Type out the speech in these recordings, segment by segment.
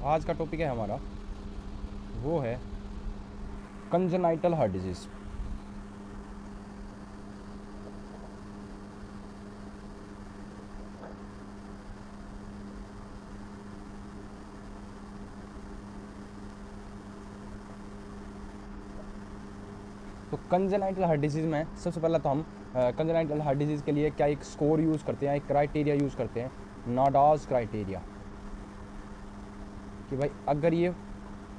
आज का टॉपिक है हमारा, वो है कंजेनाइटल हार्ट डिजीज़। तो कंजेनाइटल हार्ट डिजीज़ में सबसे पहला तो हम कंजेनाइटल हार्ट डिजीज़ के लिए क्या एक स्कोर यूज़ करते हैं, एक क्राइटेरिया यूज़ करते हैं, नाडास क्राइटेरिया, कि भाई अगर ये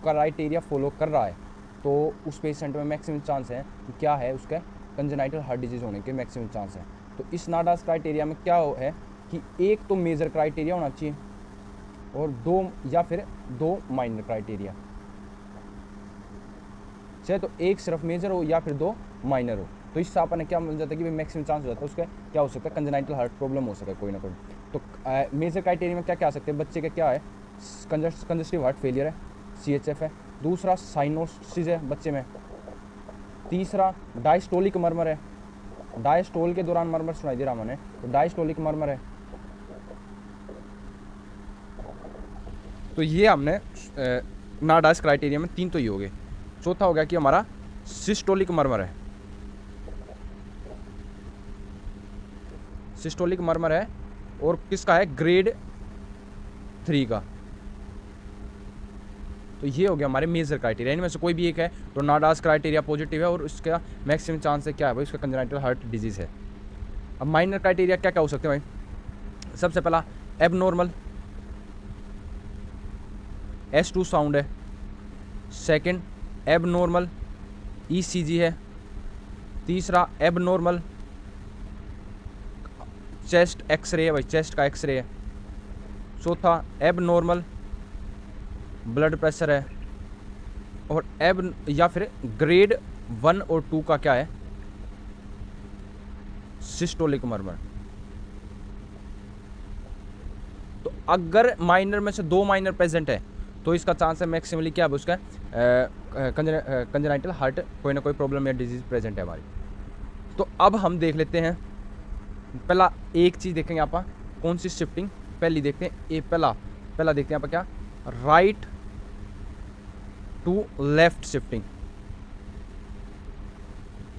क्राइटेरिया फॉलो कर रहा है तो उस पेशेंट में मैक्सिमम चांस है कि क्या है, उसका कंजेनाइटल हार्ट डिजीज़ होने के मैक्सिमम चांस है। तो इस नाडास क्राइटेरिया में क्या है कि एक तो मेजर क्राइटेरिया होना चाहिए और दो या फिर दो माइनर क्राइटेरिया, चाहे तो एक सिर्फ मेजर हो या फिर दो माइनर हो। तो इससे अपन क्या मिल जाता है कि भाई मैक्सिमम चांस हो जाता है उसका क्या हो सकता है, कंजेनाइटल हार्ट प्रॉब्लम हो सकता है कोई ना कोई। तो मेजर क्राइटेरिया में क्या क्या आ सकते हैं बच्चे के, क्या है, कंजस्टिव हार्ट फेलियर है, CHF है, दूसरा साइनोसिस है बच्चे में, तीसरा डायस्टोलिक मर्मर है, डायस्टोल के दौरान मर्मर सुनाई दे रहा मैंने, तो डायस्टोलिक मर्मर है। तो ये हमने नाडास क्राइटेरिया में तीन तो ये हो गए। चौथा हो गया कि हमारा सिस्टोलिक मर्मर है, सिस्टोलिक मर्मर है और किसका है, ग्रेड 3 का। तो ये हो गया हमारे मेजर क्राइटेरिया, इनमें से कोई भी एक है तो नाडास क्राइटेरिया पॉजिटिव है और उसका मैक्सिमम चांस है क्या है भाई, उसका कंजेनाइटल हार्ट डिजीज़ है। अब माइनर क्राइटेरिया क्या क्या हो सकते हैं भाई, सबसे पहला एबनॉर्मल S2 साउंड है, सेकंड एबनॉर्मल ECG है, तीसरा एबनॉर्मल चेस्ट एक्सरे है भाई, चेस्ट का एक्सरे है, चौथा एबनॉर्मल ब्लड प्रेशर है, और एब या फिर ग्रेड 1 और 2 का क्या है, सिस्टोलिक मर्मर। तो अगर माइनर में से दो माइनर प्रेजेंट है तो इसका चांस है मैक्सिमली क्या है उसका कंजेनाइटल हार्ट कोई ना कोई प्रॉब्लम या डिजीज प्रेजेंट है हमारी। तो अब हम देख लेते हैं, पहला एक चीज़ देखेंगे आप, कौन सी शिफ्टिंग पहली देखते हैं, ये पहला देखते हैं आप क्या, राइट टू लेफ्ट शिफ्टिंग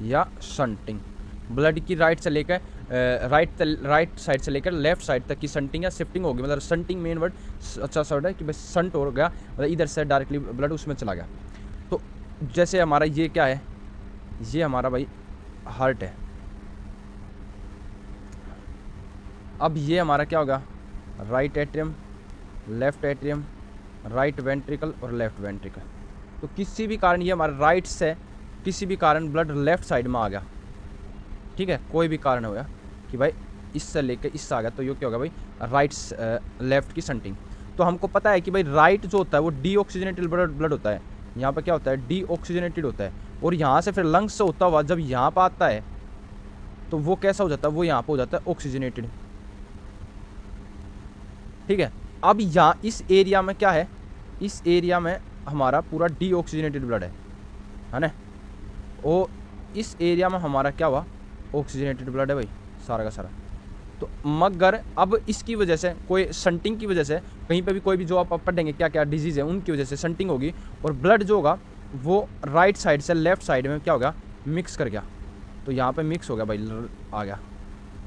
या शंटिंग। ब्लड की राइट से लेकर राइट साइड से लेकर लेफ्ट साइड तक की शंटिंग या शिफ्टिंग होगी। मतलब शंटिंग मेन वर्ड अच्छा सा वर्ड है कि भाई शंट हो गया, मतलब इधर से डायरेक्टली ब्लड उसमें चला गया। तो जैसे हमारा ये क्या है, ये हमारा भाई हार्ट है। अब ये हमारा क्या होगा, right atrium, left atrium, right ventricle और लेफ्ट वेंट्रिकल। तो किसी भी कारण ये हमारा राइट से किसी भी कारण ब्लड लेफ्ट साइड में आ गया, ठीक है, कोई भी कारण हो गया कि भाई इससे लेकर इससे आ गया, तो ये क्या होगा भाई, राइट लेफ्ट की शंटिंग। तो हमको पता है कि भाई राइट जो होता है वो डीऑक्सीजनेटेड ब्लड होता है, यहाँ पर क्या होता है, डीऑक्सीजनेटेड होता है, और यहाँ से फिर लंग्स से होता हुआ जब यहाँ पर आता है तो वो कैसा हो जाता है, वो यहाँ पर हो जाता है ऑक्सीजनेटेड, ठीक है। अब यहाँ इस एरिया में क्या है, इस एरिया में हमारा पूरा डीऑक्सीजनेटेड ब्लड है ना, और इस एरिया में हमारा क्या हुआ, ऑक्सीजनेटेड ब्लड है भाई सारा का सारा। तो मगर अब इसकी वजह से कोई शंटिंग की वजह से कहीं पे भी कोई भी जो आप पढ़ेंगे क्या क्या डिजीज़ है उनकी वजह से शंटिंग होगी और ब्लड जो होगा वो राइट साइड से लेफ्ट साइड में क्या होगा, मिक्स कर गया। तो यहाँ पे मिक्स हो गया भाई, आ गया,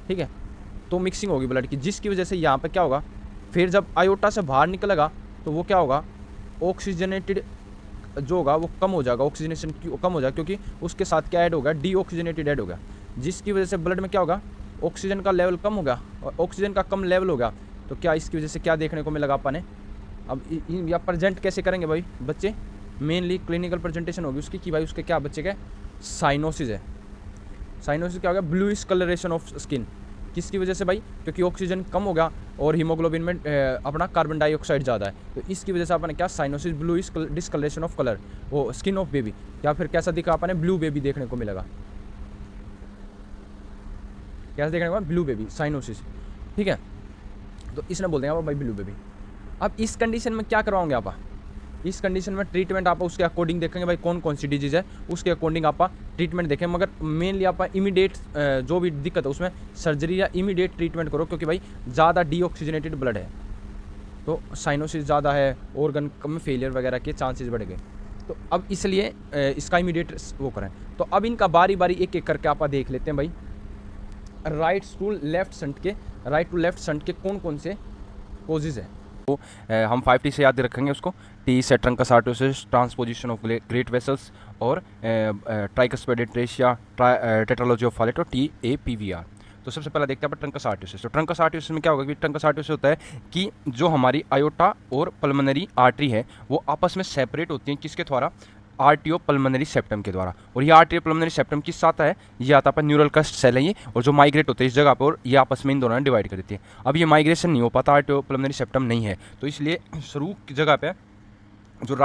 ठीक है। तो मिक्सिंग होगी ब्लड की, जिसकी वजह से यहाँ पे क्या होगा, फिर जब आयोटा से बाहर निकलेगा तो वो क्या होगा, ऑक्सीजनेटेड जो होगा वो कम हो जाएगा, ऑक्सीजनेशन कम हो जाएगा, क्योंकि उसके साथ क्या ऐड होगा, डीऑक्सीजनेटेड ऐड होगा, जिसकी वजह से ब्लड में क्या होगा, ऑक्सीजन का लेवल कम होगा, और ऑक्सीजन का कम लेवल होगा तो क्या इसकी वजह से क्या देखने को मिलेगा अपन ने। अब या प्रेजेंट कैसे करेंगे भाई बच्चे, मेनली क्लिनिकल प्रेजेंटेशन होगी उसकी कि भाई उसके क्या बच्चे के साइनोसिस है। साइनोसिस क्या हो गया, ब्लूइश कलरेशन ऑफ स्किन, किसकी वजह से भाई, क्योंकि ऑक्सीजन कम होगा और हीमोग्लोबिन में अपना कार्बन डाइऑक्साइड ज़्यादा है, तो इसकी वजह से अपन क्या, cyanosis bluish discolouration of colour, वो स्किन ऑफ बेबी, या फिर कैसा दिखा अपन ब्लू बेबी देखने को मिलेगा, कैसे देखने को, ब्लू बेबी साइनोसिस, ठीक है। तो इसने बोल देंगे भाई ब्लू बेबी। अब इस कंडीशन में क्या करवाओगे आप, इस कंडीशन में ट्रीटमेंट आप उसके अकॉर्डिंग देखेंगे भाई कौन कौन सी डिजीज़ है, उसके अकॉर्डिंग आप ट्रीटमेंट देखें, मगर मेनली आप इमीडिएट जो भी दिक्कत है उसमें सर्जरी या इमीडिएट ट्रीटमेंट करो, क्योंकि भाई ज़्यादा डीऑक्सीजनेटेड ब्लड है, तो साइनोसिस ज़्यादा है, ऑर्गन में फेलियर वगैरह के चांसेस बढ़ गए। तो अब इसलिए इसका इमीडिएट वो करें। तो अब इनका बारी बारी एक एक करके आप देख लेते हैं भाई। राइट टू लेफ्ट शंट के कौन कौन से कोजेज हैं। तो हम 5T से याद रखेंगे उसको। टी से trunks transposition of great vessels, और ट्राइकस्पिड एट्रेशिया, टेट्रालॉजी ऑफ फॉलेट, और TAPVR। तो सबसे पहले देखते हैं ट्रंकस आर्टरियोसिस। तो ट्रंकस आर्टरियोसिस में क्या होगा कि ट्रंकस आर्टरियोसिस होता है कि जो हमारी आयोटा और पल्मोनरी आर्टरी है वो आपस में सेपरेट होती हैं, किसके द्वारा? आर्टियो पल्मोनरी सेप्टम के द्वारा। और ये आर्टियो पल्मोनरी सेप्टम किस आता है? ये आता है न्यूरल क्रस्ट सेल है ये, और जो माइग्रेट होते हैं इस जगह पर, और ये आपस में इन दोनों डिवाइड कर देती है। अब ये माइग्रेशन नहीं हो पाता, आर्टियो पल्मोनरी सेप्टम नहीं है, तो इसलिए शुरू की जगह पे जो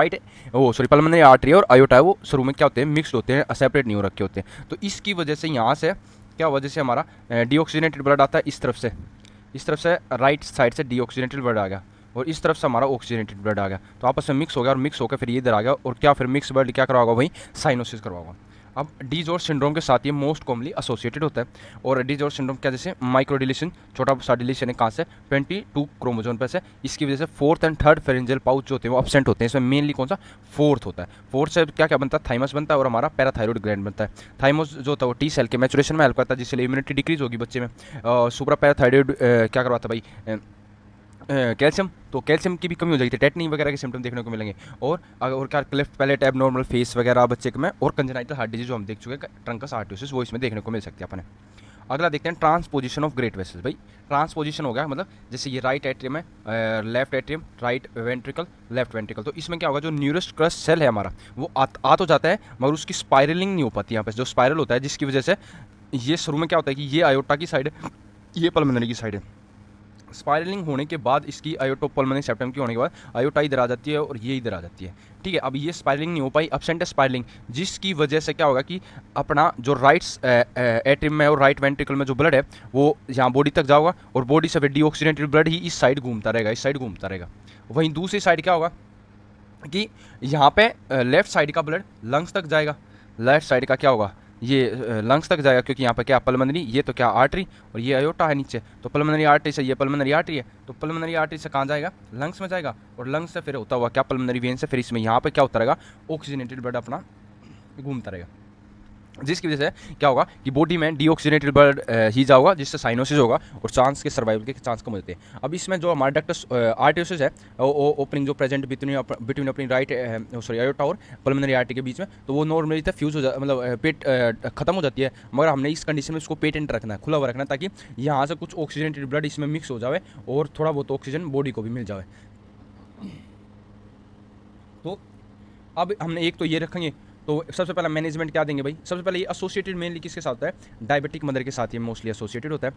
पल्मोनरी आर्टरी और आयोटा है वो शुरू में क्या होते हैं? मिक्स्ड होते हैं, सेपरेट नहीं हो रखे होते हैं। तो इसकी वजह से यहाँ से क्या वजह से हमारा डीऑक्सीजनेटेड ब्लड आता है इस तरफ से राइट साइड से डीऑक्सीजनेटेड ब्लड आ गया, और इस तरफ से हमारा ऑक्सीजनेटेड ब्लड आ गया। तो आपस में मिक्स हो गया, और मिक्स होकर फिर ये इधर आ गया, और क्या फिर मिक्स ब्लड क्या करवाओगा? वही साइनोसिस करवाओगा। अब डीजॉर्ज सिंड्रोम के साथ ये मोस्ट कॉमनली एसोसिएटेड होता है। और डीजॉर्ज सिंड्रोम क्या, जैसे माइक्रो डिलीशन, छोटा सा डिलीशन है कहाँ से? 22 क्रोमोसोम पे से। इसकी वजह से 4th and 3rd pharyngeal pouch जो होते हैं वो एब्सेंट होते हैं। इसमें मेनली कौन सा? 4th होता है। 4th से क्या क्या बनता है? थाइमस बनता है, और हमारा पैराथायरॉइड ग्लैंड बनता है। थाइमस जो होता है वो टी सेल के मैचुरेशन में हेल्प करता है, जिससे इम्यूनिटी डिक्रीज होगी बच्चे में। सुपरा पैराथायरॉइड क्या करवाता है भाई? कैल्शियम। तो कैल्शियम की भी कमी हो जाएगी, टेटनी वगैरह के सिम्टम देखने को मिलेंगे। और क्या क्लेफ्ट पैलेट, एबनॉर्मल फेस वगैरह बच्चे में, और कंजेनाइटल हार्ट डिजीज जो हम देख चुके हैं ट्रंकस आर्टरियोसिस, वो इसमें देखने को मिल सकती है अपने। अगला देखते हैं ट्रांसपोजिशन ऑफ ग्रेट वेसल्स। भाई ट्रांसपोजिशन हो गया मतलब जैसे ये राइट एट्रियम है, left atrium, right ventricle, left ventricle. तो इसमें क्या होगा? जो न्यूरस क्रस्ट सेल है हमारा वो आ तो जाता है, मगर उसकी स्पायरलिंग नहीं हो पाती यहाँ पे, जो स्पायरल होता है, जिसकी वजह से ये शुरू में क्या होता है कि ये आयोटा की साइड है, ये पल्मोनरी की साइड है। स्पायरलिंग होने के बाद इसकी आयोटो पल्मोनरी सेप्टम की होने के बाद आयोटा इधर आ जाती है, और ये इधर आ जाती है। ठीक है, अब ये स्पायरलिंग नहीं हो पाई, एब्सेंट है स्पायरलिंग, जिसकी वजह से क्या होगा कि अपना जो राइट एट्रियम में और राइट वेंट्रिकल में जो ब्लड है वो यहाँ बॉडी तक जाएगा, और बॉडी से फिर डीऑक्सीजनेटेड ब्लड ही इस साइड घूमता रहेगा, वहीं दूसरी साइड क्या होगा कि यहाँ पे लेफ्ट साइड का ब्लड लंग्स तक जाएगा, लेफ्ट साइड का क्या होगा? ये लंग्स तक जाएगा, क्योंकि यहाँ पे क्या पल्मोनरी, ये तो क्या आर्टरी, और ये आयोटा है नीचे। तो पल्मोनरी आर्टरी से ये पल्मोनरी आर्टरी है, तो पल्मोनरी आर्टरी से कहाँ जाएगा? लंग्स में जाएगा, और लंग्स से फिर होता हुआ क्या? पल्मोनरी वेन से फिर इसमें यहाँ पे क्या होता रहेगा? ऑक्सीजनेटेड ब्लड अपना घूमता रहेगा, जिसकी वजह से क्या होगा कि बॉडी में डीऑक्सीजनेटेड ब्लड ही जाएगा, जिससे साइनोसिस होगा, और चांस के सर्वाइवल के चांस कम होते हैं। अब इसमें जो हमारा डक्टस आर्टरियोसिस है, ओपनिंग जो प्रेजेंट बिटवीन अपनी राइट आयोटा और पल्मोनरी आर्टरी के बीच में, तो वो नॉर्मली तक फ्यूज हो जाता, मतलब पेट खत्म हो जाती है। मगर हमने इस कंडीशन में इसको पेटेंट रखना है, खुला हुआ रखना है, ताकि यहाँ से कुछ ऑक्सीजनेटेड ब्लड इसमें मिक्स हो जाए, और थोड़ा बहुत ऑक्सीजन बॉडी को भी मिल जाए। तो अब हमने एक तो ये रखेंगे। तो सबसे पहला मैनेजमेंट क्या देंगे भाई? सबसे पहले ये एसोसिएटेड मेनली किसके साथ होता है? डायबिटिक मदर के साथ ये मोस्टली एसोसिएटेड होता है।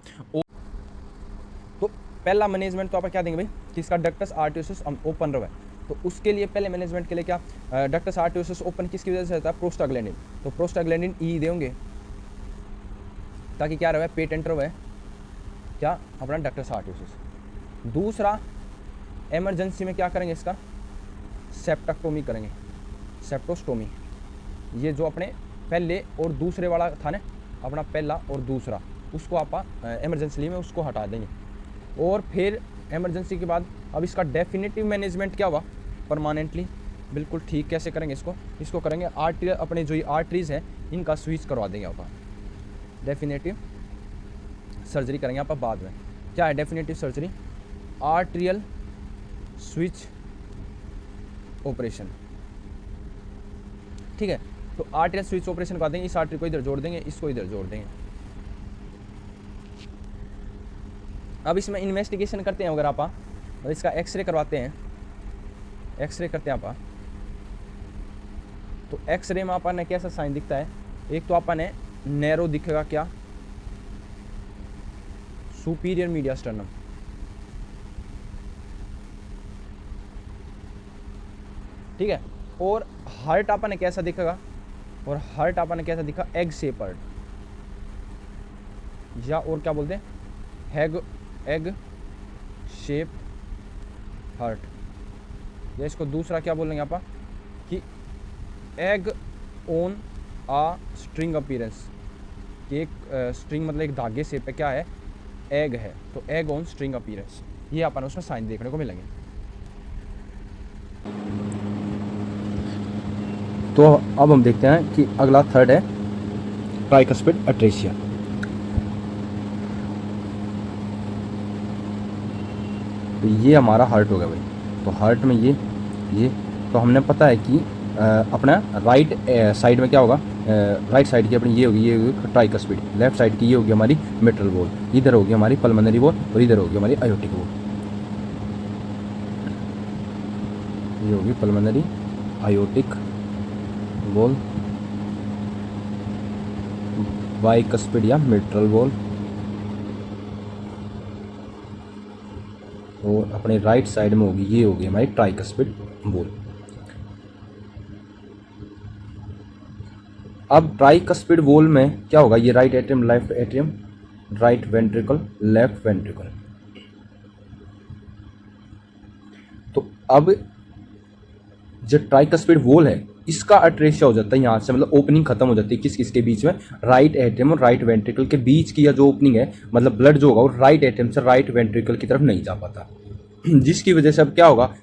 तो पहला मैनेजमेंट तो आप क्या देंगे भाई? किसका? डक्टस आर्टरियोसिस ओपन रहा है, तो उसके लिए पहले मैनेजमेंट के लिए क्या? डक्टस आर्टरियोसिस ओपन किसकी वजह से होता है? प्रोस्टाग्लैंडिन। तो प्रोस्टाग्लैंडिन ई देंगे, ताकि क्या रहे? पेटेंट रहे क्या? अपना डक्टस आर्टरियोसिस। दूसरा, एमरजेंसी में क्या करेंगे? इसका सेप्टेक्टोमी करेंगे, सेप्टोस्टोमी। ये जो अपने पहले और दूसरे वाला था ना, अपना पहला और दूसरा, उसको आप इमरजेंसी में उसको हटा देंगे। और फिर इमरजेंसी के बाद अब इसका डेफिनेटिव मैनेजमेंट क्या हुआ? परमानेंटली बिल्कुल ठीक कैसे करेंगे इसको करेंगे आर्टरी, अपने जो ये आर्टरीज हैं इनका स्विच करवा देंगे आप। डेफिनेटिव सर्जरी करेंगे आप बाद में। क्या है definitive surgery? Arterial switch operation. ठीक है, तो आर्टरियल स्विच ऑपरेशन करवा देंगे। इस आर्टरी को इधर जोड़ देंगे, इसको इधर जोड़ देंगे। अब इसमें इन्वेस्टिगेशन करते हैं अगर आप, और इसका एक्सरे करवाते हैं, एक्सरे करते हैं आप, तो एक्सरे में आपने कैसा साइन दिखता है? एक तो आपने नैरो दिखेगा, क्या? Superior media sternum. ठीक है, और हार्ट आपने कैसा दिखेगा? और हार्ट आपने कैसा दिखा? एग शेपर्ड, या और क्या बोलते हैं? Egg shape heart. या इसको दूसरा क्या बोलेंगे आप कि egg on a string appearance. एक स्ट्रिंग मतलब एक धागे शेप पे क्या है? एग है, तो एग ऑन स्ट्रिंग अपीयरेंस। ये अपन उसमें साइन देखने को मिलेंगे। तो अब हम देखते हैं कि अगला थर्ड है ट्राइकस्पिड अट्रेशिया। तो ये हमारा हार्ट हो गया भाई। तो हार्ट में ये तो हमने पता है कि अपना राइट साइड में क्या होगा, राइट साइड की अपनी ये होगी ट्राइकस्पिड, लेफ्ट साइड की ये होगी हमारी मिट्रल वॉल, इधर होगी हमारी पल्मोनरी वॉल और इधर होगी हमारी आयोटिक वॉल। ये होगी पल्मोनरी, आयोटिक वॉल, बाइकस्पिड या मिट्रल वॉल, और अपने राइट साइड में होगी ये होगी हमारी ट्राइकस्पिड वॉल। अब ट्राइकस्पिड वॉल में क्या होगा, ये right atrium, left atrium, right ventricle, left ventricle. तो अब जो ट्राइकस्पिड वॉल है इसका अट्रेशिया हो जाता है यहाँ से, मतलब ओपनिंग खत्म हो जाती है किस किस के बीच में, राइट एट्रियम और राइट वेंट्रिकल के बीच की या जो ओपनिंग है, मतलब ब्लड जो होगा वो राइट एट्रियम से राइट वेंट्रिकल की तरफ नहीं जा पाता, जिसकी वजह से अब क्या होगा,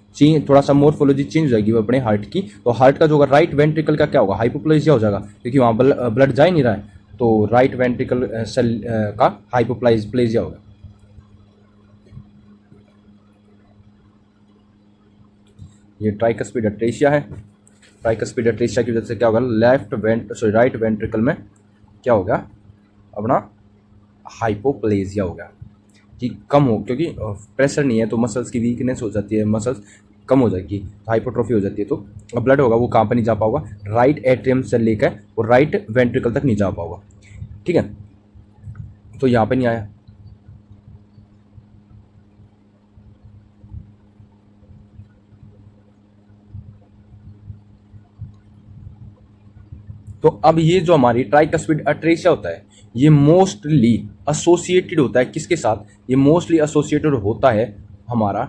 थोड़ा सा मोर्फोलॉजी चेंज हो जाएगी वो अपने हार्ट की। तो हार्ट का जो होगा राइट वेंट्रिकल का क्या होगा, हाइपोप्लेजिया हो जाएगा, क्योंकि वहाँ ब्लड जा ही नहीं रहा है, तो राइट वेंट्रिकल सेल का हाइपोप्लेजिया होगा। ये ट्राइकस्पिड अट्रेशिया है। ट्राइकस्पिड अट्रेशिया की वजह से क्या होगा, राइट वेंट्रिकल में क्या होगा अपना हाइपोप्लेजिया होगा कि कम हो, क्योंकि प्रेशर नहीं है तो मसल्स की वीकनेस हो जाती है, मसल्स कम हो जाएगी, हाइपोट्रोफी हो जाती है, तो ब्लड होगा वो कहाँ पर नहीं जा पाएगा, राइट एट्रियम से लेकर और राइट वेंट्रिकल तक नहीं जा पाएगा। ठीक है, तो यहाँ पे नहीं आया। तो अब ये जो हमारी ट्राइकस्पिड अट्रेशिया होता है ये मोस्टली एसोसिएटेड होता है किसके साथ, ये मोस्टली एसोसिएटेड होता है हमारा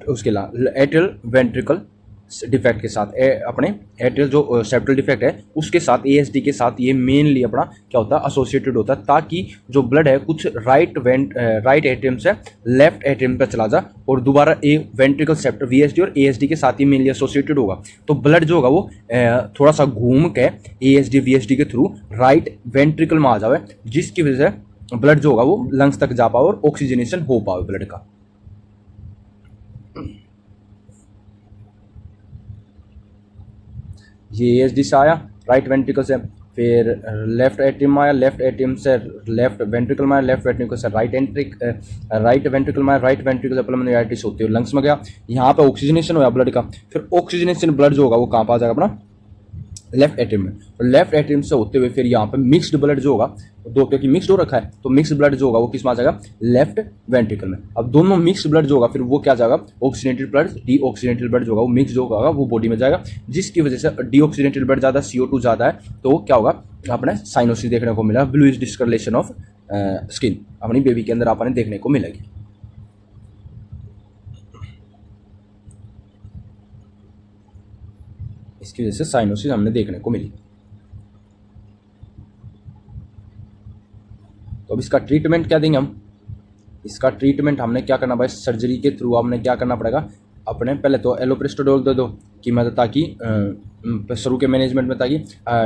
उसके एट्रियल वेंट्रिकल डिफेक्ट के साथ, अपने एट्रियल जो सेप्टल डिफेक्ट है उसके साथ, एएसडी के साथ ये मेनली अपना क्या होता है एसोसिएटेड होता है, ताकि जो ब्लड है कुछ राइट एट्रियम से लेफ्ट एट्रियम पे चला जा और दोबारा वेंट्रिकल सेप्टल वीएसडी और एएसडी के साथ ही मेनली एसोसिएटेड होगा। तो ब्लड जो होगा वो थोड़ा सा घूम के एएसडी वीएसडी के थ्रू राइट वेंट्रिकल में आ जाए, जिसकी वजह से ब्लड जो होगा वो लंग्स तक जा पाए और ऑक्सीजनेशन हो पाए ब्लड का। ये एएसडी से आया राइट वेंट्रिकल से, फिर लेफ्ट एट्रियम आया, लेफ्ट एट्रियम से लेफ्ट वेंट्रिकल में आया, लेफ्ट वेंट्रिकल से राइट वेंट्रिकल में आया, राइट वेंट्रिकल से पल्मोनरी आर्टरीज होते हुए लंग्स में गया, यहाँ पे ऑक्सीजनेशन हुआ ब्लड का, फिर ऑक्सीजनेशन ब्लड जो होगा वो कहाँ पर आ जाएगा अपना लेफ्ट एट्रियम में, और लेफ्ट एट्रियम से होते हुए फिर यहाँ पे मिक्स्ड ब्लड जो होगा दो, क्योंकि मिक्स्ड हो रखा है तो मिक्स्ड ब्लड जो होगा वो किस में आ जाएगा लेफ्ट वेंट्रिकल में। अब दोनों मिक्स्ड ब्लड जो होगा फिर वो क्या जाएगा ऑक्सीजनेटेड ब्लड, डीऑक्सीजनेटेड ब्लड जो होगा वो मिक्स जो होगा वो बॉडी में जाएगा, जिसकी वजह से डीऑक्सीजनेटेड ब्लड ज़्यादा, CO2 ज़्यादा है, तो क्या होगा अपने साइनोसिस देखने को मिला, ब्लूइश डिस्कलरेशन ऑफ स्किन अपनी बेबी के अंदर आपने देखने को मिलेगी। इसकी वजह से साइनोसिस हमने देखने को मिली। तो अब इसका ट्रीटमेंट क्या देंगे हम, इसका ट्रीटमेंट हमने क्या करना भाई, सर्जरी के थ्रू हमने क्या करना पड़ेगा, अपने पहले तो एलोप्रिस्टोडोल दे दो कि मतलब ताकि शुरू के मैनेजमेंट में ताकि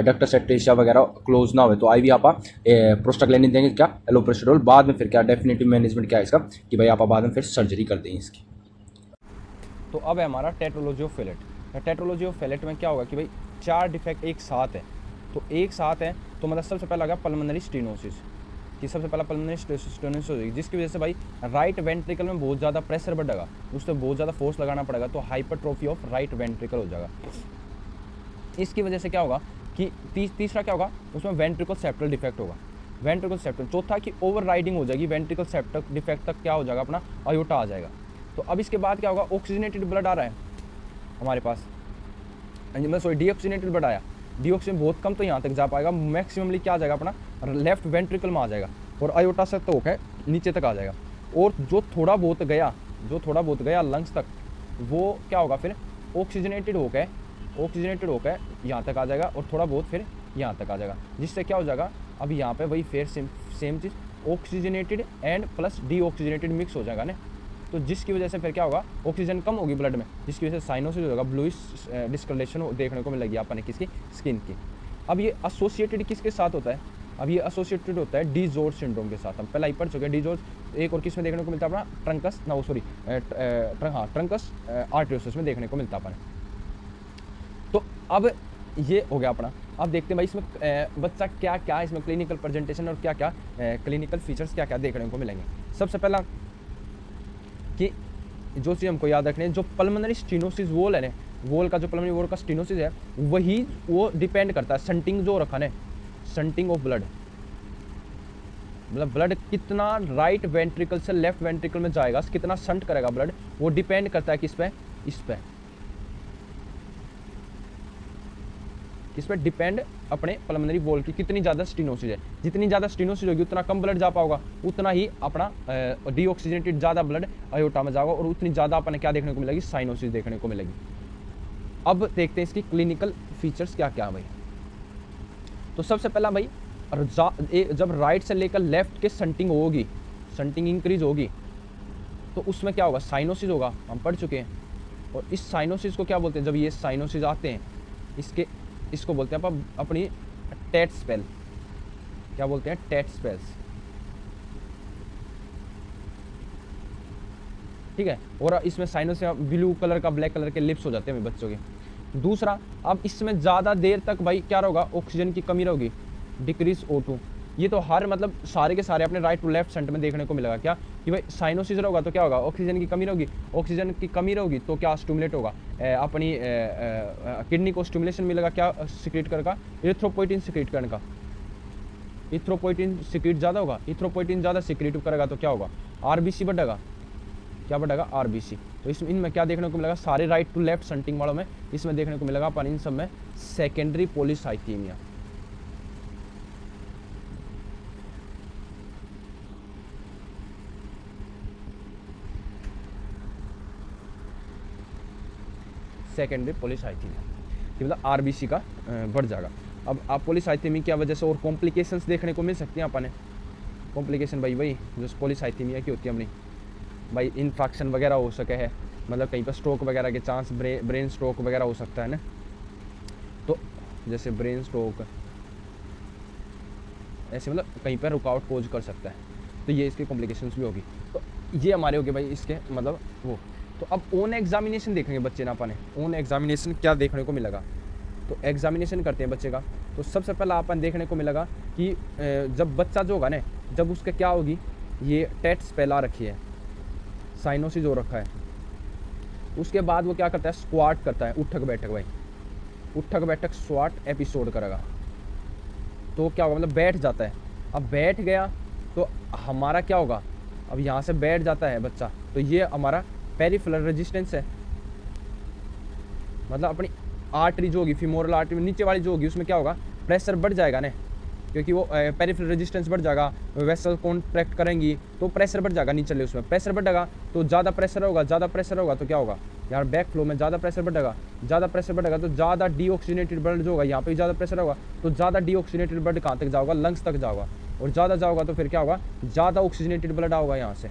डक्टस एट्रेशिया वगैरह क्लोज ना हो, तो आईवी आप प्रोस्टाग्लैंडिन देंगे क्या एलोप्रिस्टोडोल, बाद में फिर क्या डेफिनेटिव मैनेजमेंट क्या है इसका कि भाई आप बाद में फिर सर्जरी कर देंगे इसकी। तो अब है हमारा tetralogy of Fallot. Tetralogy of Fallot में क्या होगा कि भाई 4 डिफेक्ट एक साथ है, तो एक साथ है तो मतलब सबसे पहला आ गया पल्मोनरी स्टेनोसिस, कि सबसे पहला पल्मोनरी स्टेनोसिस होगी, जिसकी वजह से भाई राइट वेंट्रिकल में बहुत ज़्यादा प्रेशर बढ़ेगा, उस पर बहुत ज़्यादा फोर्स लगाना पड़ेगा, तो हाइपरट्रोफी ऑफ राइट वेंट्रिकल हो जाएगा। इसकी वजह से क्या होगा कि तीसरा क्या होगा उसमें वेंट्रिकल सेप्टल डिफेक्ट होगा, वेंट्रिकल सेप्टल। चौथा कि ओवर राइडिंग हो जाएगी, वेंट्रिकल सेप्टल डिफेक्ट तक क्या हो जाएगा अपना आयोटा आ जाएगा। तो अब इसके बाद क्या होगा, ऑक्सीजनेटेड ब्लड आ रहा है हमारे पास, डीऑक्सीजनेटेड ब्लड आया, डीऑक्सीजन बहुत कम तो यहाँ तक जा पाएगा, मैक्सिममली क्या आ जाएगा अपना लेफ्ट वेंट्रिकल में आ जाएगा और आयोटा से तो होकर नीचे तक आ जाएगा, और जो थोड़ा बहुत गया लंग्स तक वो क्या होगा फिर ऑक्सीजनेटेड होकर यहाँ तक आ जाएगा, और थोड़ा बहुत फिर यहाँ तक आ जाएगा, जिससे क्या हो जाएगा अब यहाँ पे वही फिर same cheese oxygenated and plus deoxygenated mix हो जाएगा ना, तो जिसकी वजह से फिर क्या होगा, ऑक्सीजन कम होगी ब्लड में, जिसकी वजह से साइनोसिस होगा, ब्लूइश डिस्कलरेशन देखने को मिलेगी अपन किसकी, स्किन की। अब ये एसोसिएटेड किसके साथ होता है, अब ये एसोसिएटेड होता है डी जॉर्ज सिंड्रोम के साथ। हम पहले ही पढ़ चुके हैं डी जॉर्ज। एक और किस में देखने को मिलता है अपना, ट्रंकस ना, वो सॉरी ट्रंकस आर्टेरियोसिस में देखने को मिलता है अपन। तो अब ये हो गया अपना। अब देखते हैं भाई इसमें बच्चा क्या क्या इसमें क्लिनिकल प्रेजेंटेशन और क्या क्या क्लिनिकल फीचर्स क्या क्या देखने को मिलेंगे। सबसे पहला कि जो चीज़ हमको याद रखनी है, जो पल्मोनरी स्टेनोसिस वॉल है ना, वॉल का जो पल्मोनरी वॉल का स्टेनोसिस है, वही वो डिपेंड करता है शंटिंग जो रखा है, शंटिंग ऑफ ब्लड, मतलब ब्लड कितना राइट वेंट्रिकल से लेफ्ट वेंट्रिकल में जाएगा, कितना शंट करेगा ब्लड, वो डिपेंड करता है किस पे, इस पर डिपेंड अपने पल्मोनरी वॉल की कितनी ज़्यादा स्टेनोसिस है। जितनी ज़्यादा स्टेनोसिस होगी उतना कम ब्लड जा पाएगा, उतना ही अपना डीऑक्सीजनेटेड ज़्यादा ब्लड अयोटा में जाएगा, और उतनी ज़्यादा अपने क्या देखने को मिलेगी, साइनोसिस देखने को मिलेगी। अब देखते हैं इसकी क्लिनिकल फीचर्स क्या क्या है भाई। तो सबसे पहला भाई, जब राइट से लेकर लेफ्ट के शंटिंग होगी, शंटिंग इंक्रीज होगी, तो उसमें क्या होगा, साइनोसिस होगा, हम पढ़ चुके हैं। और इस साइनोसिस को क्या बोलते हैं, जब ये साइनोसिस आते हैं, इसको बोलते हैं अपनी टेट स्पेल। क्या बोलते हैं, टेट स्पेल्स, ठीक है। और इसमें साइनोसिस ब्लू कलर का, ब्लैक कलर के लिप्स हो जाते हैं बच्चों के। दूसरा, अब इसमें ज़्यादा देर तक भाई क्या होगा, ऑक्सीजन की कमी रहेगी, डिक्रीज O2। ये तो हर मतलब सारे के सारे अपने राइट टू लेफ्ट सेंटर में देखने को मिलेगा क्या, कि भाई साइनोसिस होगा तो क्या होगा, ऑक्सीजन की कमी रहेगी, ऑक्सीजन की कमी रहेगी तो क्या स्टिमुलेट होगा, अपनी किडनी को स्टिमुलेशन मिलेगा, क्या सिक्रेट करेगा, इरिथ्रोपोइटिन सिक्रेट करने का, इरिथ्रोपोइटिन सिक्रेट ज़्यादा होगा, इरिथ्रोपोइटिन ज़्यादा सिक्रेट करेगा तो क्या होगा, आरबीसी बढ़ेगा, क्या बढ़ेगा, आरबीसी। तो इसमें इनमें क्या देखने को मिलेगा, सारे राइट टू लेफ्ट शंटिंग वालों में इसमें देखने को मिलेगा अपन इन सब में सेकेंडरी पॉलीसाइथेमिया। सेकेंडरी पॉलीसाइथेमिया कि मतलब आरबीसी का बढ़ जाएगा। अब आप पॉलीसाइथेमिया की वजह से और कॉम्प्लिकेशंस देखने को मिल सकती हैं अपन। कॉम्प्लिकेशन भाई जो पॉलीसाइथेमिया की होती है अपनी भाई, इन्फेक्शन वगैरह हो सके है, मतलब कहीं पर स्ट्रोक वगैरह के चांस, ब्रेन स्ट्रोक वगैरह हो सकता है ना, तो जैसे ब्रेन स्ट्रोक ऐसे मतलब कहीं पर रुकावट पोज कर सकता है, तो ये इसकी कॉम्प्लिकेशंस भी होगी। तो ये हमारे हो गए भाई इसके मतलब वो। तो अब ओन एग्जामिनेशन देखेंगे बच्चे ना अपन, ओन एग्जामिनेशन क्या देखने को मिलेगा। तो एग्जामिनेशन करते हैं बच्चे का, तो सबसे पहला अपन देखने को मिलेगा कि जब बच्चा जो होगा ना, जब उसका क्या होगी, ये टेट स्पेल आ रखी है, साइनोसिस हो रखा है, उसके बाद वो क्या करता है, स्क्वाट करता है, उठक बैठक भाई, उठक बैठक स्क्वाट एपिसोड करेगा, तो क्या होगा, मतलब बैठ जाता है। अब बैठ गया तो हमारा क्या होगा, अब यहाँ से बैठ जाता है बच्चा, तो ये हमारा पेरिफेरल रेजिस्टेंस है, मतलब अपनी आर्टरी जो होगी, फीमोरल आर्टरी नीचे वाली जो होगी, उसमें क्या होगा, प्रेशर बढ़ जाएगा ना, क्योंकि वो पेरिफेरल रेजिस्टेंस बढ़ जाएगा, वेसल कॉन्ट्रैक्ट करेंगी तो प्रेशर बढ़ जाएगा, नीचे उसमें प्रेशर बढ़ेगा तो ज़्यादा प्रेशर होगा, ज़्यादा प्रेशर होगा तो क्या होगा, यार बैक फ्लो में ज़्यादा प्रेशर बढ़ेगा, ज़्यादा प्रेशर बढ़ेगा तो ज़्यादा डीऑक्सीजनेटेड ब्लड जो होगा, यहाँ पे ज़्यादा प्रेशर होगा तो ज़्यादा डीऑक्सीजनेटेड ब्लड कहाँ तक जाओगा, लंग्स तक जाओगा, और ज़्यादा जाओगा तो फिर क्या होगा, ज़्यादा ऑक्सीजनेटेड ब्लड आओगा यहाँ से,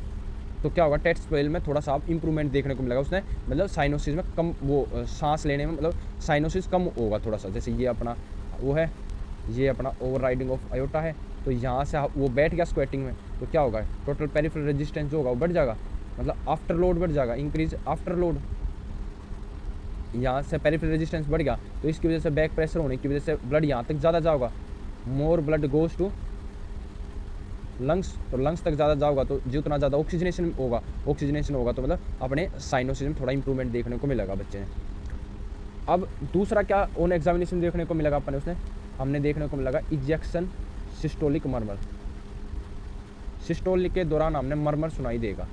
तो क्या होगा, टेट स्पेल में थोड़ा सा इंप्रूवमेंट देखने को मिलेगा उसने, मतलब साइनोसिस में कम, वो सांस लेने में मतलब साइनोसिस कम होगा थोड़ा सा। जैसे ये अपना वो है, ये अपना ओवर राइडिंग ऑफ अयोटा है, तो यहाँ से वो बैठ गया स्क्वेटिंग में, तो क्या होगा, टोटल पेरिफेरल रेजिस्टेंस जो होगा वो बढ़ जाएगा, मतलब आफ्टर लोड बढ़ जाएगा, इंक्रीज आफ्टर लोड, यहाँ से पेरिफेरल रेजिस्टेंस बढ़ गया तो इसकी वजह से बैक प्रेशर होने की वजह से ब्लड यहाँ तक ज़्यादा जाओगा, मोर ब्लड गोज टू लंग्स, तो लंग्स तक ज़्यादा जाओगा तो जितना ज़्यादा ऑक्सीजनेशन होगा तो मतलब अपने साइनोसिस में थोड़ा इंप्रूवमेंट देखने को मिलेगा बच्चे ने। अब दूसरा क्या ऑन एग्जामिनेशन देखने को मिलेगा अपने उसने, हमने देखने को मिलेगा इजेक्शन सिस्टोलिक मर्मर, सिस्टोलिक के दौरान हमने मर्मर सुनाई देगा,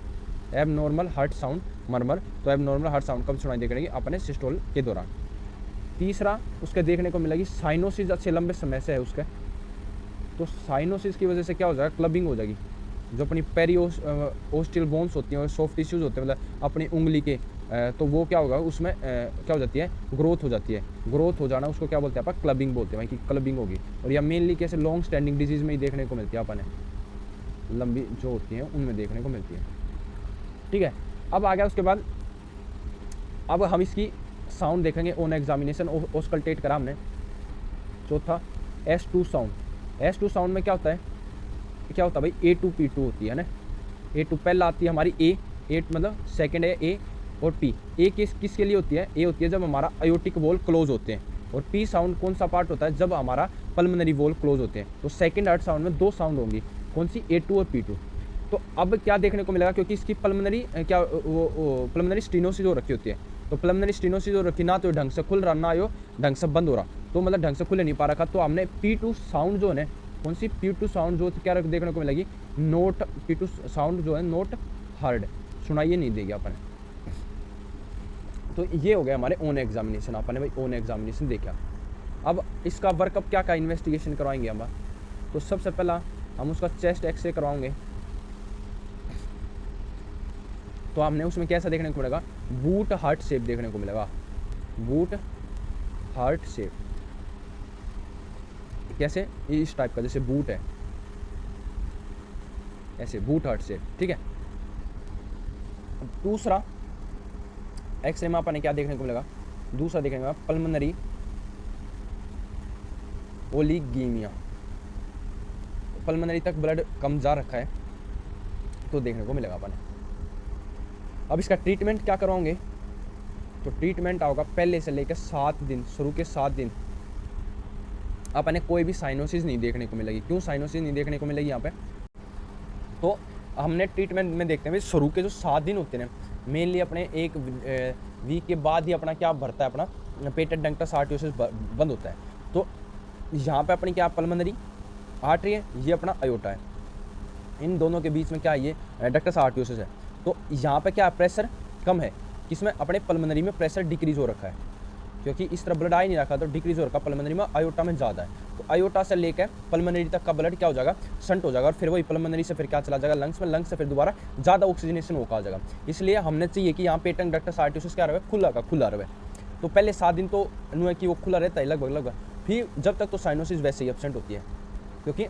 एब नॉर्मल हार्ट साउंड मर्मर, तो एब नॉर्मल हार्ट साउंड कब सुनाई देगी, अपने सिस्टोल के दौरान। तीसरा उसके देखने को मिलेगी साइनोसिस अच्छे लंबे समय से है उसके, तो साइनोसिस की वजह से क्या हो जाएगा, क्लबिंग हो जाएगी, जो अपनी पेरिओस्टियल बोन्स होती हैं और सॉफ्ट टिश्यूज़ होते हैं, मतलब अपनी उंगली के, तो वो क्या होगा उसमें क्या हो जाती है, ग्रोथ हो जाती है, ग्रोथ हो जाना उसको क्या बोलते हैं अपन, क्लबिंग बोलते हैं भाई, कि क्लबिंग होगी। और यह मेनली कैसे लॉन्ग स्टैंडिंग डिजीज़ में ही देखने को मिलती है अपन, लंबी जो होती हैं उनमें देखने को मिलती है, ठीक है। अब आ गया उसके बाद, अब हम इसकी साउंड देखेंगे ऑन एग्जामिनेशन, ऑस्कल्टेट करा हमने। चौथा S2 साउंड। S2 साउंड में क्या होता है भाई, A2P2 होती है ना। A2 पहला आती है हमारी A मतलब सेकंड है A, और P। A किसके लिए होती है, A होती है जब हमारा अयोटिक वॉल क्लोज होते हैं, और P साउंड कौन सा पार्ट होता है, जब हमारा पल्मोनरी वॉल क्लोज होते हैं। तो सेकंड हार्ट साउंड में 2 साउंड होंगी, कौन सी, A2 और P2। तो अब क्या देखने को मिलेगा, क्योंकि इसकी पल्मोनरी पल्मोनरी स्टीनोसिस हो रखी होती है, तो पल्मोनरी स्टीनोसिस हो रखी, ना तो ढंग से खुल रहा, ना यो ढंग से बंद हो रहा, तो मतलब ढंग से खुले नहीं पा रखा। तो हमने P2 साउंड जो है, कौन सी, P2 साउंड जो क्या देखने को मिलेगी, नोट P2 साउंड जो है नोट हर्ड, सुनाइए नहीं देगी अपन। तो ये हो गया हमारे ओन एग्जामिनेशन, अपन ने भाई ओन एग्जामिनेशन देखा। अब इसका वर्कअप क्या का इन्वेस्टिगेशन करवाएंगे हम। तो सबसे पहला हम उसका चेस्ट एक्सरे करवाएंगे। तो हमने उसमें कैसा देखने को मिलेगा, बूट हार्ट शेप देखने को मिलेगा, बूट हार्ट शेप। कैसे, इस टाइप का, जैसे बूट है ऐसे बूट हार्ट शेप, ठीक है। दूसरा एक्सरे में अपन ने क्या देखने को मिलेगा, दूसरा देखने को मिलेगा पल्मोनरी ओलिगीमिया, पल्मोनरी तक ब्लड कम जा रखा है, तो देखने को मिलेगा अपन। अब इसका ट्रीटमेंट क्या करवाओगे, तो ट्रीटमेंट होगा पहले से लेकर 7 दिन, शुरू के 7 दिन अपन ने कोई भी साइनोसिस नहीं देखने को मिलेगी। क्यों साइनोसिस नहीं देखने को मिलेगी यहाँ पे, तो हमने ट्रीटमेंट में देखते हैं भाई शुरू के जो 7 दिन होते हैं मेनली अपने 1 वीक के बाद ही अपना क्या भरता है, अपना पेटेंट डक्टस आर्टरियोसिस बंद होता है। तो यहाँ पे अपनी क्या पल्मोनरी आर्टरी है, ये अपना अयोटा है, इन दोनों के बीच में क्या है, ये डक्टस आर्टरियोसिस है। तो यहाँ पे क्या प्रेशर कम है, किसमें, अपने पल्मोनरी में प्रेशर डिक्रीज हो रखा है, क्योंकि इस तरह ब्लड आ ही नहीं रखा, तो डिक्रीज हो रखा पल्मोनरी में, अयोटा में ज़्यादा है। तो अयोटा से लेकर पल्मोनरी तक का ब्लड क्या हो जाएगा, शंट हो जाएगा, और फिर वही पल्मोनरी से फिर क्या चला जाएगा लंग्स में, लंग्स से फिर दोबारा ज़्यादा ऑक्सीजनेशन होकर आ जाएगा। इसलिए हमने चाहिए कि यहाँ पेटेंट डक्टस आर्टरियोसिस क्या रहे, खुला रहे। तो पहले 7 दिन तो नु है कि वो खुला रहता है लगभग, फिर जब तक तो साइनोसिस वैसे ही एब्सेंट होती है, क्योंकि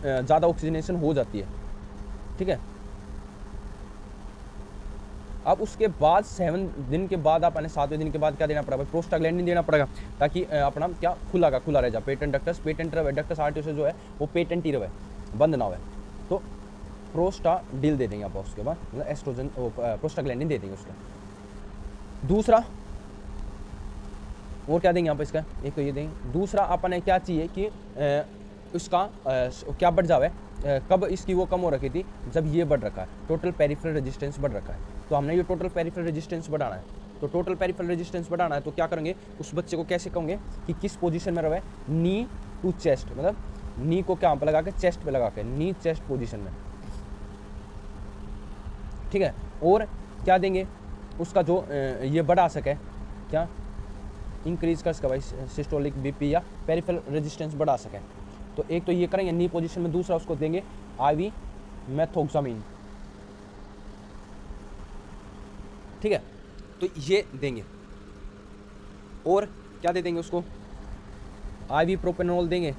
ज़्यादा ऑक्सीजनेशन हो जाती है, ठीक है। अब उसके बाद 7 दिन के बाद अपने 7वें दिन के बाद क्या देना पड़ेगा, प्रोस्टाग्लैंडिन देना पड़ेगा, ताकि अपना क्या खुला रह जाए, पेटेंट डक्टस आर्टरियोसिस जो है वो पेटेंट ही रहे, बंद ना हो। तो प्रोस्टाडिल दे देंगे आप, उसके बाद मतलब एस्ट्रोजन प्रोस्टाग्लैंडिन दे देंगे उसका। दूसरा और क्या देंगे यहाँ पर, इसका एक तो ये देंगे। दूसरा अपन क्या चाहिए कि उसका क्या बढ़ जावे, कब इसकी वो कम हो रखी थी, जब ये बढ़ रखा है, टोटल पेरिफेरल रेजिस्टेंस बढ़ रखा है। तो हमने ये टोटल पेरिफेरल रेजिस्टेंस बढ़ाना है, तो टोटल पेरिफेरल रेजिस्टेंस बढ़ाना है, तो क्या करेंगे, उस बच्चे को कैसे कहोगे कि किस पोजीशन में रहे, नी टू चेस्ट, मतलब नी को क्या पे लगा के, चेस्ट पे लगा के, नी चेस्ट पोजीशन में, ठीक है। और क्या देंगे, उसका जो ये बढ़ा सके, क्या इंक्रीज कर सके भाई सिस्टोलिक बीपी या पेरिफेरल रेजिस्टेंस बढ़ा सके, तो एक तो ये करेंगे नी पोजीशन में। दूसरा उसको देंगे IV मेथोक्सामिन, ठीक है, तो ये देंगे। और क्या दे देंगे उसको, IV प्रोपेनोल देंगे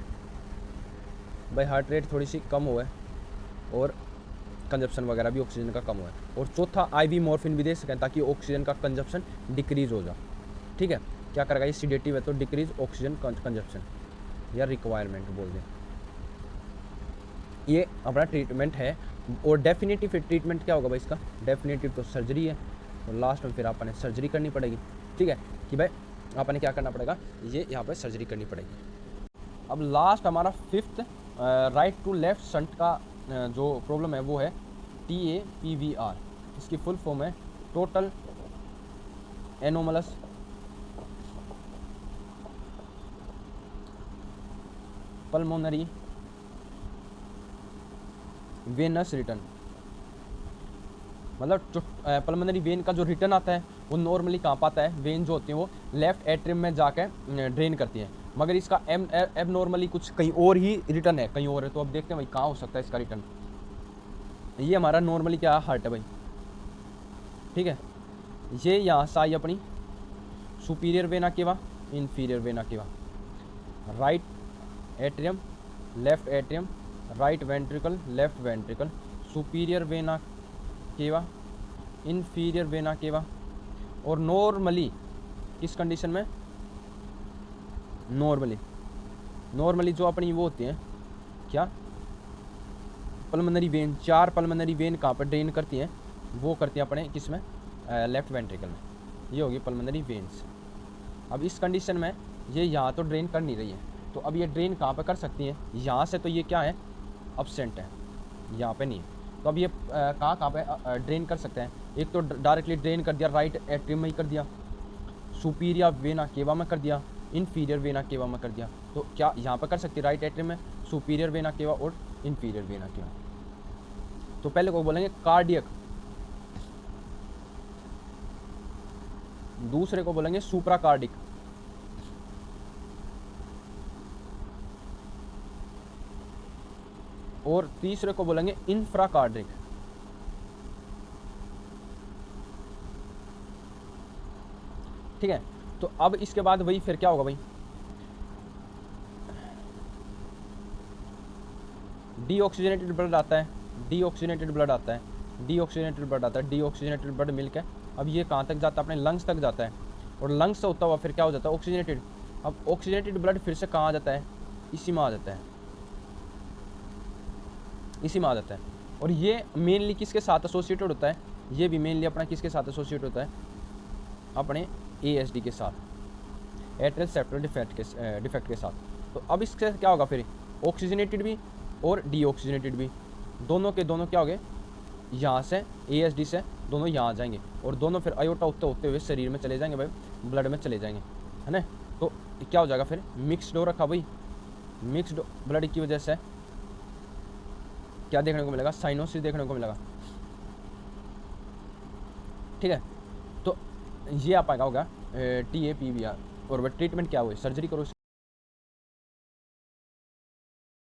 भाई, हार्ट रेट थोड़ी सी कम हुआ है और कंजप्शन वगैरह भी ऑक्सीजन का कम हुआ है। और चौथा IV मॉर्फिन भी दे सकें, ताकि ऑक्सीजन का कंजप्शन डिक्रीज हो जाए, ठीक है। क्या करेगा, ये सीडेटिव है, तो डिक्रीज ऑक्सीजन कंजप्शन या रिक्वायरमेंट बोल दें। ये अपना ट्रीटमेंट है। और डेफिनेटिव ट्रीटमेंट क्या होगा भाई इसका, डेफिनेटिव तो सर्जरी है, तो लास्ट में फिर आपने सर्जरी करनी पड़ेगी, ठीक है, कि भाई आपने क्या करना पड़ेगा, ये यहाँ पे सर्जरी करनी पड़ेगी। अब लास्ट हमारा 5th right to left shunt का जो प्रॉब्लम है वो है TAPVR। इसकी फुल फॉर्म है total anomalous pulmonary Venus return, मतलब जो पल्मोनरी वेन का जो रिटर्न आता है वो नॉर्मली कहाँ पाता है, वेन जो होती है वो लेफ्ट एट्रियम में जाके ड्रेन करती है, मगर इसका एब नॉर्मली कुछ कहीं और ही रिटर्न है, कहीं और है। तो अब देखते हैं भाई कहाँ हो सकता है इसका रिटर्न। ये हमारा नॉर्मली क्या हार्ट है भाई, ठीक है। ये यहाँ से आई अपनी superior vena cava, inferior vena cava, right atrium, left atrium, right ventricle, left ventricle, superior vena cava, inferior vena cava. और नॉर्मली किस कंडीशन में, नॉर्मली जो अपनी वो होती हैं क्या, पल्मोनरी वेन, 4 पल्मोनरी वेन कहाँ पर ड्रेन करती हैं, वो करती हैं अपने किस में, लेफ्ट वेंट्रिकल में। ये होगी पल्मोनरी वेन्स। अब इस कंडीशन में ये यहाँ तो ड्रेन कर नहीं रही है, तो अब ये ड्रेन कहाँ पर कर सकती हैं, यहाँ से तो ये क्या है, अब्सेंट है, यहाँ पे नहीं है। तो अब ये कहाँ पे ड्रेन कर सकते हैं, एक तो डायरेक्टली ड्रेन कर दिया राइट एट्रियम में ही कर दिया, सुपीरियर वेना केवा में कर दिया, इन्फीरियर वेना केवा में कर दिया। तो क्या यहाँ पर कर सकती है, राइट एट्रियम में सुपीरियर वेना केवा और इन्फीरियर वेना केवा। तो पहले को बोलेंगे कार्डियक, दूसरे को बोलेंगे सुप्राकार्डिक, और तीसरे को बोलेंगे इंफ्राकार्डिक। ठीक है, तो अब इसके बाद वही फिर क्या होगा भाई, डीऑक्सीजनेटेड ब्लड आता है, डीऑक्सीजनेटेड ब्लड आता है, डीऑक्सीजनेटेड ब्लड आता है, डीऑक्सीजनेटेड ब्लड मिलकर अब ये कहाँ तक जाता है, अपने लंग्स तक जाता है, और लंग्स से होता हुआ फिर क्या हो जाता है, ऑक्सीजनेटेड। अब ऑक्सीजनेटेड ब्लड फिर से कहाँ आ जाता है, इसी में आ जाता है, इसी में आ जाता है। और ये मेनली किसके साथ एसोसिएटेड होता है, ये भी मेनली अपना किसके साथ एसोसिएट होता है, अपने ASD के साथ, एट्रियल सेप्टल डिफेक्ट के साथ। तो अब इससे क्या होगा फिर, ऑक्सीजनेटेड भी और डीऑक्सीजनेटेड भी, दोनों के दोनों क्या हो गए, यहाँ से ASD से दोनों यहाँ आ जाएंगे, और दोनों फिर आयोटा होते हुए शरीर में चले जाएंगे भाई, ब्लड में चले जाएंगे, है ना। तो क्या हो जाएगा फिर, मिक्सड हो रखा भाई, मिक्सड ब्लड की वजह से क्या देखने को मिलेगा, साइनोसिस देखने को मिलेगा। ठीक है, तो ये आप आएगा होगा TAPVR। और वह ट्रीटमेंट क्या हुई, सर्जरी करो